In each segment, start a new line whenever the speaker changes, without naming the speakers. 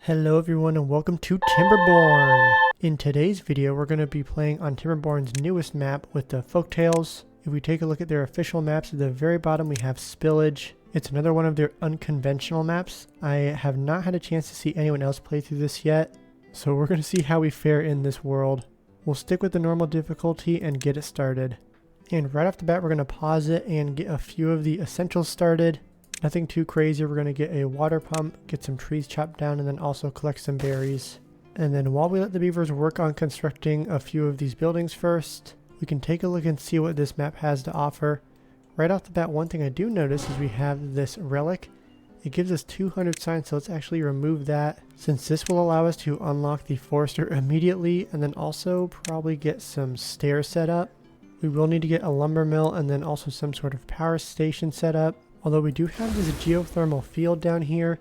Hello everyone and welcome to Timberborn! In today's video we're going to be playing on Timberborn's newest map with the folktales. If we take a look at their official maps, at the very bottom we have Spillage. It's another one of their unconventional maps. I have not had a chance to see anyone else play through this yet, so we're going to see how we fare in this world. We'll stick with the normal difficulty and get it started. And right off the bat we're going to pause it and get a few of the essentials started. Nothing too crazy. We're going to get a water pump, get some trees chopped down, and then also collect some berries. And then while we let the beavers work on constructing a few of these buildings first, we can take a look and see what this map has to offer. Right off the bat, one thing I do notice is we have this relic. It gives us 200 signs, so let's actually remove that, since this will allow us to unlock the forester immediately, and then also probably get some stairs set up. We will need to get a lumber mill and then also some sort of power station set up. Although we do have this geothermal field down here,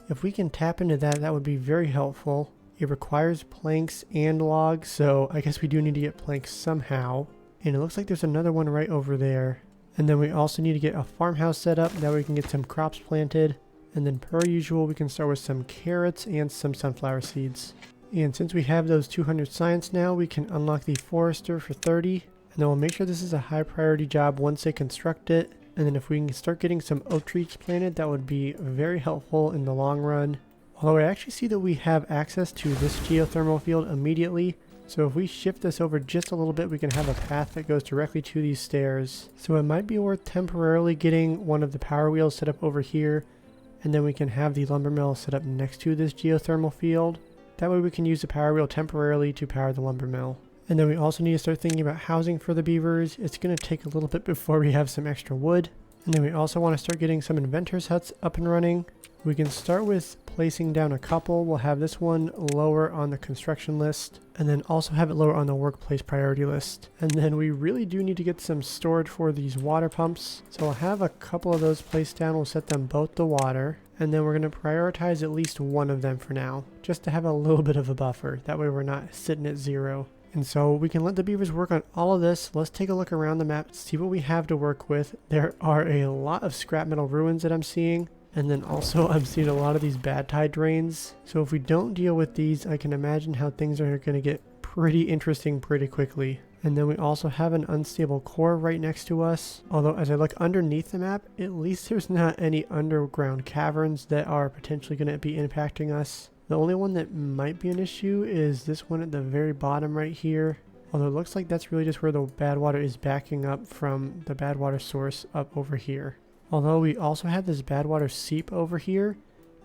if we can tap into that, that would be very helpful. It requires planks and logs, so I guess we do need to get planks somehow. And it looks like there's another one right over there. And then we also need to get a farmhouse set up, that way we can get some crops planted. And then per usual, we can start with some carrots and some sunflower seeds. And since we have those 200 science now, we can unlock the forester for 30. And then we'll make sure this is a high priority job once they construct it. And then if we can start getting some oak trees planted, that would be very helpful in the long run. Although I actually see that we have access to this geothermal field immediately. So if we shift this over just a little bit, we can have a path that goes directly to these stairs. So it might be worth temporarily getting one of the power wheels set up over here. And then we can have the lumber mill set up next to this geothermal field. That way we can use the power wheel temporarily to power the lumber mill. And then we also need to start thinking about housing for the beavers. It's going to take a little bit before we have some extra wood. And then we also want to start getting some inventors huts up and running. We can start with placing down a couple. We'll have this one lower on the construction list, and then also have it lower on the workplace priority list. And then we really do need to get some storage for these water pumps. So I'll have a couple of those placed down. We'll set them both to water. And then we're going to prioritize at least one of them for now, just to have a little bit of a buffer. That way we're not sitting at zero. And so we can let the beavers work on all of this. Let's take a look around the map, see what we have to work with. There are a lot of scrap metal ruins that I'm seeing. And then also I'm seeing a lot of these bad tide drains. So if we don't deal with these, I can imagine how things are going to get pretty interesting pretty quickly. And then we also have an unstable core right next to us. Although as I look underneath the map, at least there's not any underground caverns that are potentially going to be impacting us. The only one that might be an issue is this one at the very bottom right here. Although it looks like that's really just where the bad water is backing up from the bad water source up over here. Although we also have this bad water seep over here.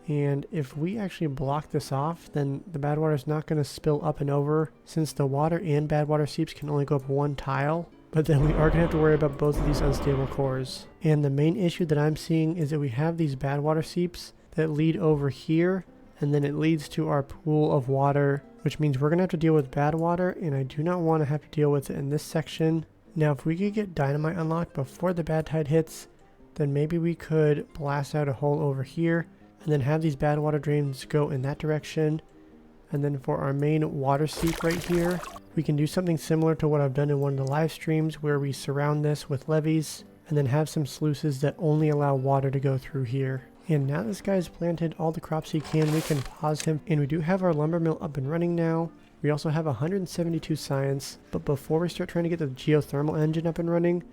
And if we actually block this off, then the bad water is not going to spill up and over, since the water and bad water seeps can only go up one tile. But then we are going to have to worry about both of these unstable cores. And the main issue that I'm seeing is that we have these bad water seeps that lead over here. And then it leads to our pool of water, which means we're going to have to deal with bad water, and I do not want to have to deal with it in this section. Now, if we could get dynamite unlocked before the bad tide hits, then maybe we could blast out a hole over here, and then have these bad water drains go in that direction. And then for our main water seep right here, we can do something similar to what I've done in one of the live streams, where we surround this with levees, and then have some sluices that only allow water to go through here. And now this guy's planted all the crops he can, we can pause him. And we do have our lumber mill up and running now. We also have 172 science. But before we start trying to get the geothermal engine up and running,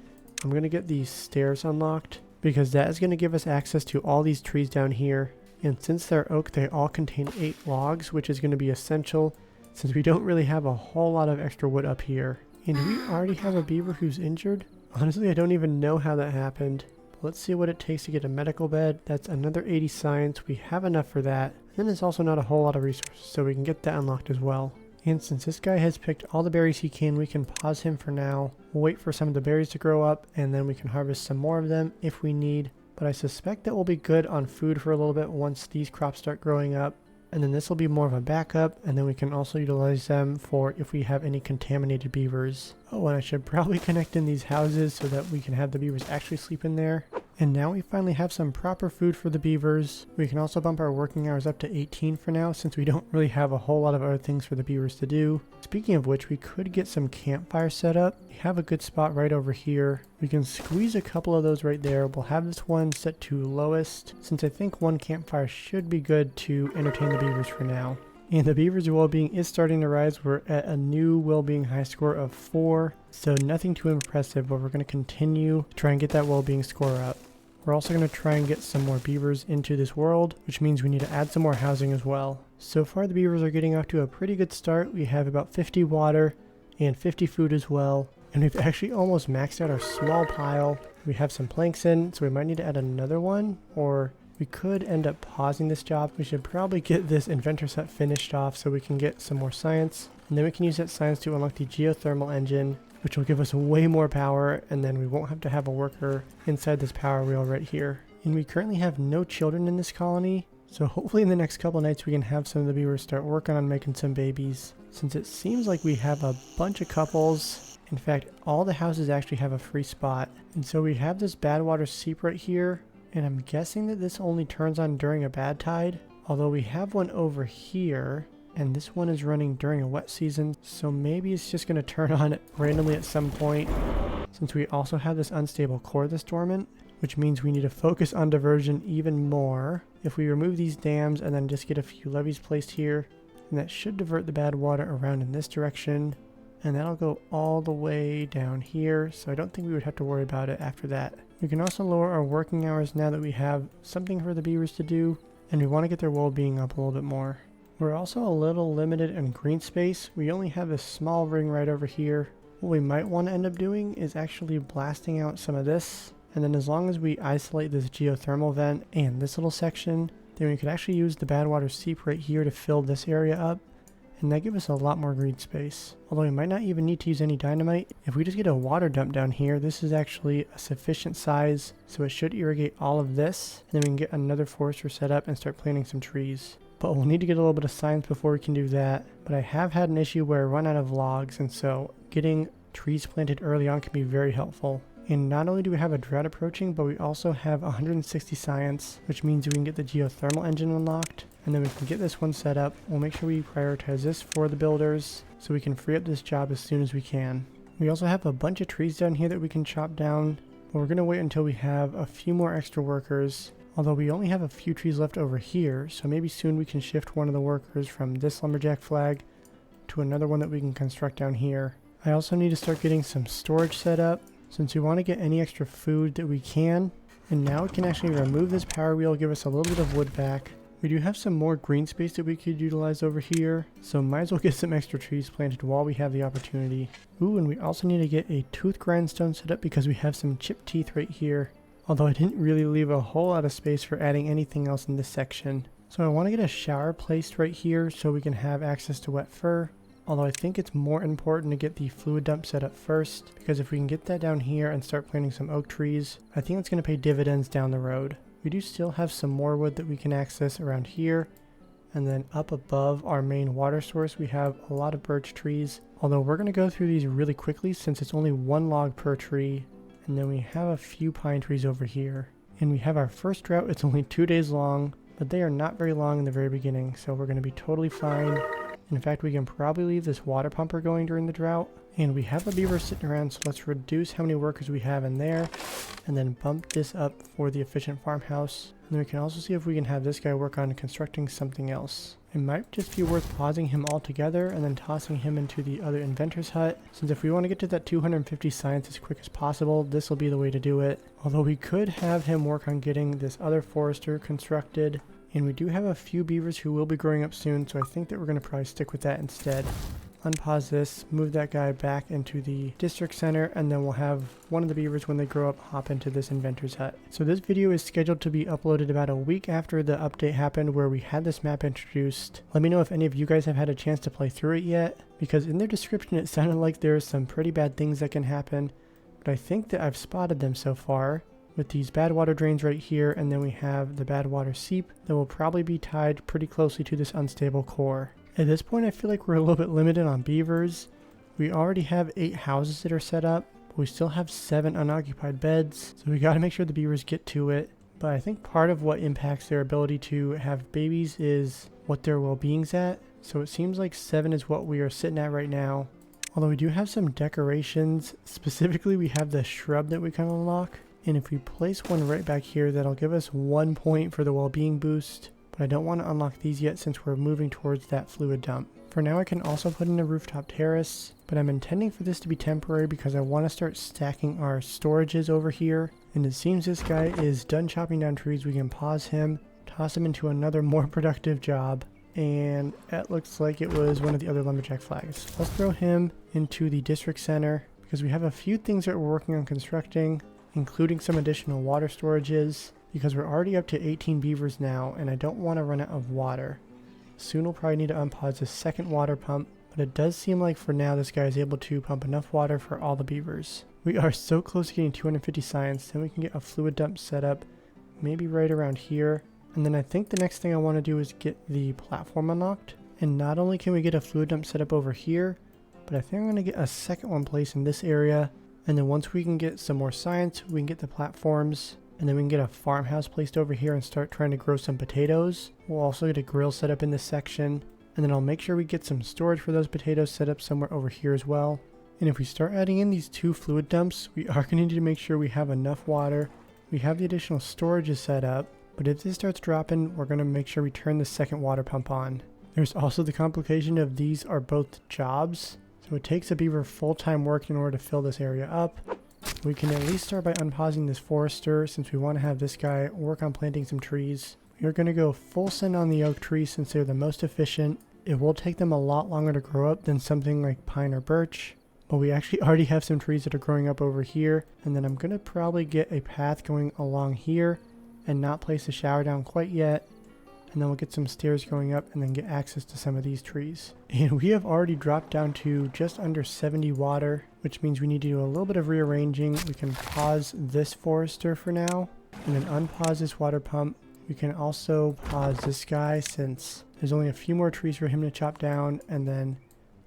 I'm going to get these stairs unlocked, because that is going to give us access to all these trees down here. And since they're oak, they all contain 8 logs, which is going to be essential, since we don't really have a whole lot of extra wood up here. And we already have a beaver who's injured. Honestly, I don't even know how that happened. Let's see what it takes to get a medical bed. That's another 80 science. We have enough for that. And there's also not a whole lot of resources, so we can get that unlocked as well. And since this guy has picked all the berries he can, we can pause him for now. We'll wait for some of the berries to grow up, and then we can harvest some more of them if we need. But I suspect that we'll be good on food for a little bit once these crops start growing up. And then this will be more of a backup, and then we can also utilize them for if we have any contaminated beavers. Oh, and I should probably connect in these houses so that we can have the beavers actually sleep in there. And now we finally have some proper food for the beavers. We can also bump our working hours up to 18 for now, since we don't really have a whole lot of other things for the beavers to do. Speaking of which, we could get some campfires set up. We have a good spot right over here. We can squeeze a couple of those right there. We'll have this one set to lowest, since I think one campfire should be good to entertain the beavers for now. And the beavers' well-being is starting to rise. We're at a new well-being high score of 4, so nothing too impressive, but we're going to continue to try and get that well-being score up. We're also going to try and get some more beavers into this world, which means we need to add some more housing as well. So far the beavers are getting off to a pretty good start. We have about 50 water and 50 food as well. And we've actually almost maxed out our small pile. We have some planks in, so we might need to add another one, or we could end up pausing this job. We should probably get this inventor's hut finished off so we can get some more science. And then we can use that science to unlock the geothermal engine, which will give us way more power, and then we won't have to have a worker inside this power wheel right here. And we currently have no children in this colony, so hopefully in the next couple nights we can have some of the beavers start working on making some babies, since it seems like we have a bunch of couples. In fact, all the houses actually have a free spot. And so we have this bad water seep right here, and I'm guessing that this only turns on during a bad tide, although we have one over here. And this one is running during a wet season, so maybe it's just going to turn on randomly at some point, since we also have this unstable core that's dormant, which means we need to focus on diversion even more. If we remove these dams and then just get a few levees placed here, then that should divert the bad water around in this direction, and that'll go all the way down here, so I don't think we would have to worry about it after that. We can also lower our working hours now that we have something for the beavers to do, and we want to get their well-being up a little bit more. We're also a little limited in green space. We only have a small ring right over here. What we might want to end up doing is actually blasting out some of this. And then as long as we isolate this geothermal vent and this little section, then we could actually use the bad water seep right here to fill this area up. And that gives us a lot more green space. Although we might not even need to use any dynamite. If we just get a water dump down here, this is actually a sufficient size, so it should irrigate all of this. And then we can get another forester set up and start planting some trees. But we'll need to get a little bit of science before we can do that. But I have had an issue where I run out of logs, and so getting trees planted early on can be very helpful. And not only do we have a drought approaching, but we also have 160 science, which means we can get the geothermal engine unlocked, and then we can get this one set up. We'll make sure we prioritize this for the builders, so we can free up this job as soon as we can. We also have a bunch of trees down here that we can chop down, but we're going to wait until we have a few more extra workers. Although we only have a few trees left over here, so maybe soon we can shift one of the workers from this lumberjack flag to another one that we can construct down here. I also need to start getting some storage set up, since we want to get any extra food that we can. And now we can actually remove this power wheel, give us a little bit of wood back. We do have some more green space that we could utilize over here, so might as well get some extra trees planted while we have the opportunity. Ooh, and we also need to get a tooth grindstone set up because we have some chipped teeth right here. Although I didn't really leave a whole lot of space for adding anything else in this section. So I want to get a shower placed right here so we can have access to wet fur. Although I think it's more important to get the fluid dump set up first, because if we can get that down here and start planting some oak trees, I think it's going to pay dividends down the road. We do still have some more wood that we can access around here. And then up above our main water source we have a lot of birch trees. Although we're going to go through these really quickly since it's only one log per tree. And then we have a few pine trees over here. And we have our first drought. It's only 2 days long, but they are not very long in the very beginning, so we're going to be totally fine. In fact, we can probably leave this water pumper going during the drought. And we have a beaver sitting around, so let's reduce how many workers we have in there, and then bump this up for the efficient farmhouse. And then we can also see if we can have this guy work on constructing something else. It might just be worth pausing him altogether and then tossing him into the other inventor's hut, since if we want to get to that 250 science as quick as possible, this will be the way to do it. Although we could have him work on getting this other forester constructed, and we do have a few beavers who will be growing up soon, so I think that we're going to probably stick with that instead. Unpause this, move that guy back into the district center, and then we'll have one of the beavers when they grow up hop into this inventor's hut. So this video is scheduled to be uploaded about a week after the update happened where we had this map introduced. Let me know if any of you guys have had a chance to play through it yet, because in their description it sounded like there's some pretty bad things that can happen, but I think that I've spotted them so far. With these bad water drains right here, and then we have the bad water seep that will probably be tied pretty closely to this unstable core. At this point I feel like we're a little bit limited on beavers. We already have 8 houses that are set up, but We still have 7 unoccupied beds, so we got to make sure the beavers get to it. But I think part of what impacts their ability to have babies is what their well-being's at. So it seems like 7 is what we are sitting at right now. Although we do have some decorations. Specifically, we have the shrub that we can unlock. And if we place one right back here, that'll give us 1 point for the well-being boost. But I don't want to unlock these yet since we're moving towards that fluid dump. For now, I can also put in a rooftop terrace, but I'm intending for this to be temporary because I want to start stacking our storages over here. And it seems this guy is done chopping down trees. We can pause him, toss him into another more productive job. And that looks like it was one of the other lumberjack flags. Let's throw him into the district center because we have a few things that we're working on constructing, including some additional water storages, because we're already up to 18 beavers now and I don't want to run out of water. Soon we'll probably need to unpause the second water pump, but it does seem like for now this guy is able to pump enough water for all the beavers. We are so close to getting 250 science, then we can get a fluid dump set up, maybe right around here. And then I think the next thing I want to do is get the platform unlocked. And not only can we get a fluid dump set up over here, but I think I'm going to get a second one placed in this area. And then once we can get some more science, we can get the platforms. And then we can get a farmhouse placed over here and start trying to grow some potatoes. We'll also get a grill set up in this section. And then I'll make sure we get some storage for those potatoes set up somewhere over here as well. And if we start adding in these 2 fluid dumps, we are going to need to make sure we have enough water. We have the additional storages set up. But if this starts dropping, we're going to make sure we turn the second water pump on. There's also the complication of these are both jobs. So it takes a beaver full-time work in order to fill this area up. We can at least start by unpausing this forester since we want to have this guy work on planting some trees. We're going to go full send on the oak trees since they're the most efficient. It will take them a lot longer to grow up than something like pine or birch. But we actually already have some trees that are growing up over here. And then I'm going to probably get a path going along here and not place the shower down quite yet. And then we'll get some stairs going up and then get access to some of these trees. And we have already dropped down to just under 70 water, which means we need to do a little bit of rearranging. We can pause this forester for now and then unpause this water pump. We can also pause this guy since there's only a few more trees for him to chop down. And then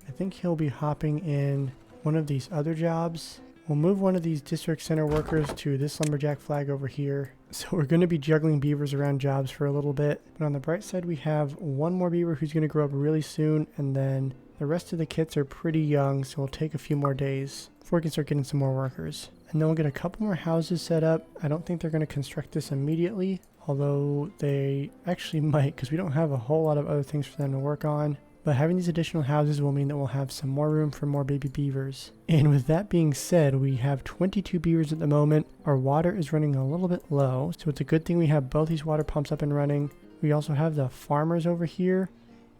I think he'll be hopping in one of these other jobs. We'll move one of these district center workers to this lumberjack flag over here. So we're going to be juggling beavers around jobs for a little bit. But on the bright side, we have one more beaver who's going to grow up really soon. And then the rest of the kits are pretty young, so it'll take a few more days before we can start getting some more workers. And then we'll get a couple more houses set up. I don't think they're going to construct this immediately, although they actually might because we don't have a whole lot of other things for them to work on. But having these additional houses will mean that we'll have some more room for more baby beavers. And with that being said, we have 22 beavers at the moment. Our water is running a little bit low, so it's a good thing we have both these water pumps up and running. We also have the farmers over here,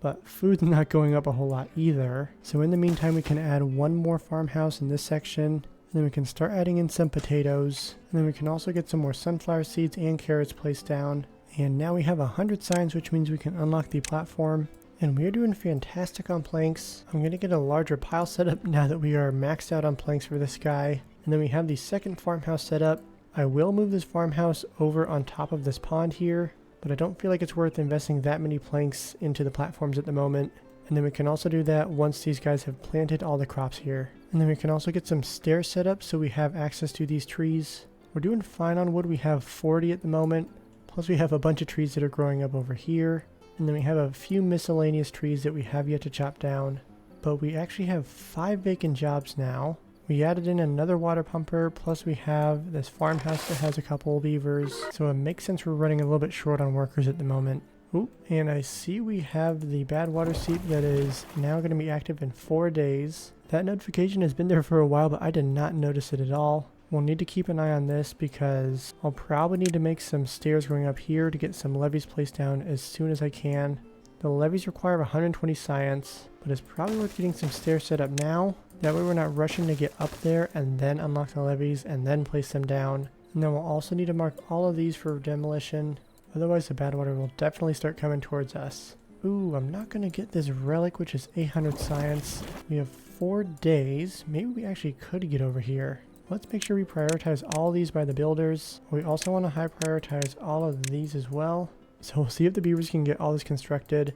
but food's not going up a whole lot either. So in the meantime, we can add one more farmhouse in this section. And then we can start adding in some potatoes. And then we can also get some more sunflower seeds and carrots placed down. And now we have 100 signs, which means we can unlock the platform. And we are doing fantastic on planks. I'm going to get a larger pile set up now that we are maxed out on planks for this guy. And then we have the second farmhouse set up. I will move this farmhouse over on top of this pond here, but I don't feel like it's worth investing that many planks into the platforms at the moment. And then we can also do that once these guys have planted all the crops here. And then we can also get some stairs set up so we have access to these trees. We're doing fine on wood. We have 40 at the moment. Plus we have a bunch of trees that are growing up over here. And then we have a few miscellaneous trees that we have yet to chop down. But we actually have 5 vacant jobs now. We added in another water pumper, plus we have this farmhouse that has a couple of beavers. So it makes sense we're running a little bit short on workers at the moment. Ooh, and I see we have the bad water seep that is now going to be active in 4 days. That notification has been there for a while, but I did not notice it at all. We'll need to keep an eye on this because I'll probably need to make some stairs going up here to get some levees placed down as soon as I can. The levees require 120 science, but it's probably worth getting some stairs set up now. That way we're not rushing to get up there and then unlock the levees and then place them down. And then we'll also need to mark all of these for demolition. Otherwise the bad water will definitely start coming towards us. Ooh, I'm not going to get this relic, which is 800 science. We have 4 days. Maybe we actually could get over here. Let's make sure we prioritize all these by the builders. We also want to high prioritize all of these as well. So we'll see if the beavers can get all this constructed.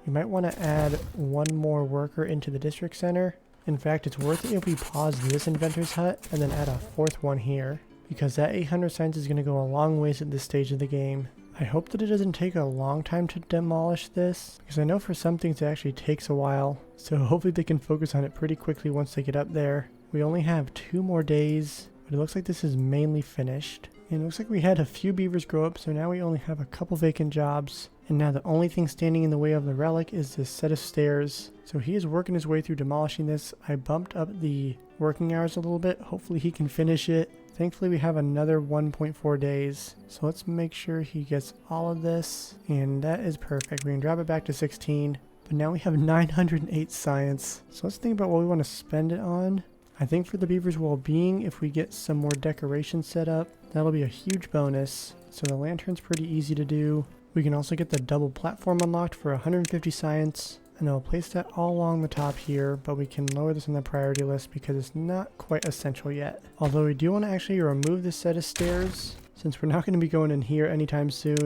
We might want to add one more worker into the district center. In fact, it's worth it if we pause this inventor's hut and then add a fourth one here, because that 800 science is going to go a long ways at this stage of the game. I hope that it doesn't take a long time to demolish this, because I know for some things it actually takes a while, so hopefully they can focus on it pretty quickly once they get up there. We only have 2 more days, but it looks like this is mainly finished. And it looks like we had a few beavers grow up, so now we only have a couple vacant jobs. And now the only thing standing in the way of the relic is this set of stairs. So he is working his way through demolishing this. I bumped up the working hours a little bit. Hopefully he can finish it. Thankfully we have another 1.4 days. So let's make sure he gets all of this. And that is perfect. We can drop it back to 16. But now we have 908 science. So let's think about what we want to spend it on. I think for the beaver's well-being, if we get some more decorations set up, that'll be a huge bonus. So the lantern's pretty easy to do. We can also get the double platform unlocked for 150 science, and I'll place that all along the top here, but we can lower this on the priority list because it's not quite essential yet. Although we do want to actually remove this set of stairs, since we're not going to be going in here anytime soon,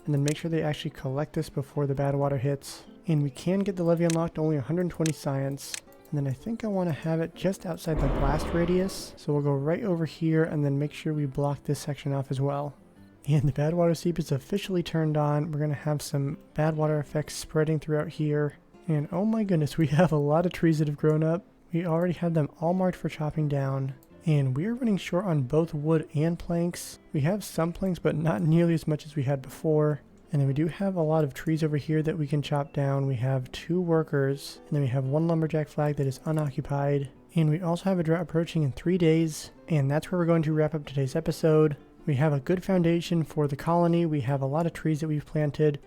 and then make sure they actually collect this before the bad water hits. And we can get the levee unlocked only 120 science. And then I think I want to have it just outside the blast radius. So we'll go right over here and then make sure we block this section off as well. And the bad water seep is officially turned on. We're going to have some bad water effects spreading throughout here. And oh my goodness, we have a lot of trees that have grown up. We already have them all marked for chopping down. And we are running short on both wood and planks. We have some planks, but not nearly as much as we had before. And then we do have a lot of trees over here that we can chop down. We have 2 workers, and then we have 1 lumberjack flag that is unoccupied. And we also have a drought approaching in 3 days, and that's where we're going to wrap up today's episode. We have a good foundation for the colony. We have a lot of trees that we've planted.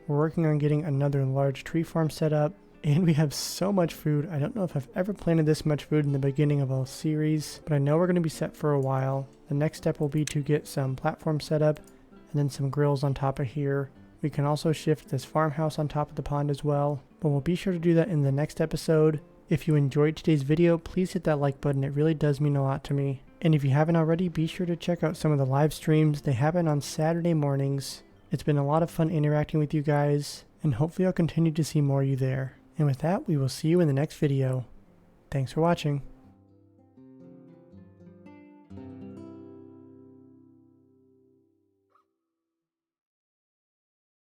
We're working on getting another large tree farm set up, and we have so much food. I don't know if I've ever planted this much food in the beginning of a series, but I know we're going to be set for a while. The next step will be to get some platforms set up, and then some grills on top of here. We can also shift this farmhouse on top of the pond as well, but we'll be sure to do that in the next episode. If you enjoyed today's video, please hit that like button. It really does mean a lot to me. And if you haven't already, be sure to check out some of the live streams. They happen on Saturday mornings. It's been a lot of fun interacting with you guys, and hopefully I'll continue to see more of you there. And with that, we will see you in the next video. Thanks for watching.